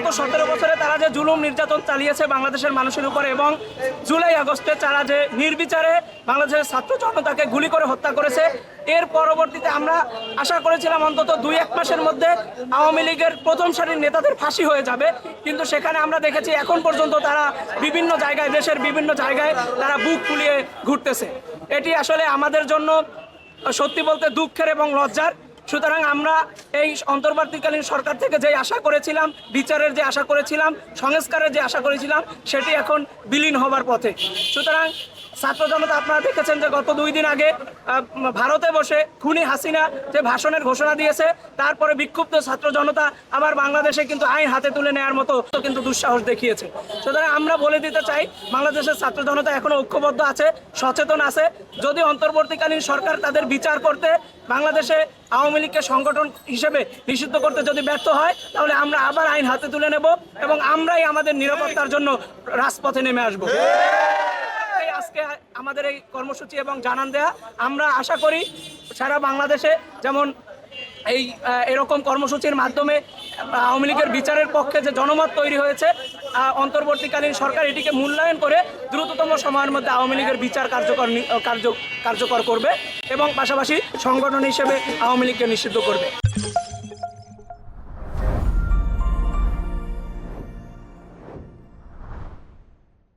গত 17 বছরে তারা যে জুলুম নির্যাতন চালিয়েছে বাংলাদেশের মানুষের উপরে, এবং জুলাই আগস্টে তারা যে নির্বিচারে বাংলাদেশের ছাত্র জনতাকে গুলি করে হত্যা করেছে, এর পরবর্তীতে আমরা আশা করেছিলাম অন্তত 2-1 মাসের মধ্যে আওয়ামী লীগের প্রথম সারির নেতাদের ফাঁসি হয়ে যাবে। কিন্তু সেখানে আমরা দেখেছি এখন পর্যন্ত তারা বিভিন্ন জায়গায়, দেশের বিভিন্ন জায়গায় তারা বুক ফুলিয়ে ঘুরতেছে। এটি আসলে আমাদের জন্য সত্যি বলতে দুঃখের এবং লজ্জার। সুতরাং আমরা এই অন্তর্বর্তীকালীন সরকার থেকে যে আশা করেছিলাম, বিচারের যে আশা করেছিলাম, সংস্কারের যে আশা করেছিলাম, সেটি এখন বিলীন হবার পথে। সুতরাং ছাত্র জনতা আপনারা দেখেছেন যে গত 2 দিন আগে ভারতে বসে খুনি হাসিনা যে ভাষণের ঘোষণা দিয়েছে, তারপরে বিক্ষুব্ধ ছাত্র জনতা আবার বাংলাদেশে কিন্তু আইন হাতে তুলে নেওয়ার মতো কিন্তু দুঃসাহস দেখিয়েছে। সুতরাং আমরা বলে দিতে চাই, বাংলাদেশের ছাত্র জনতা এখনো ঐক্যবদ্ধ আছে, সচেতন আছে। যদি অন্তর্বর্তীকালীন সরকার তাদের বিচার করতে, বাংলাদেশে আওয়ামী লীগকে সংগঠন হিসেবে নিষিদ্ধ করতে যদি ব্যর্থ হয়, তাহলে আমরা আবার আইন হাতে তুলে নেব এবং আমরাই আমাদের নিরাপত্তার জন্য রাজপথে নেমে আসবো। আজকে আমাদের এই কর্মসূচি এবং জানান দেয়া, আমরা আশা করি সারা বাংলাদেশে যেমন এরকম কর্মসূচির মাধ্যমে আওয়ামী লীগের বিচারের পক্ষে যে জনমত তৈরি হয়েছে, অন্তর্বর্তীকালীন সরকার এটিকে মূল্যায়ন করে দ্রুততম সময়ের মধ্যে আওয়ামী লীগের বিচার কার্যকর করবে এবং পাশাপাশি সংগঠন হিসেবে আওয়ামী লীগকে নিষিদ্ধ করবে।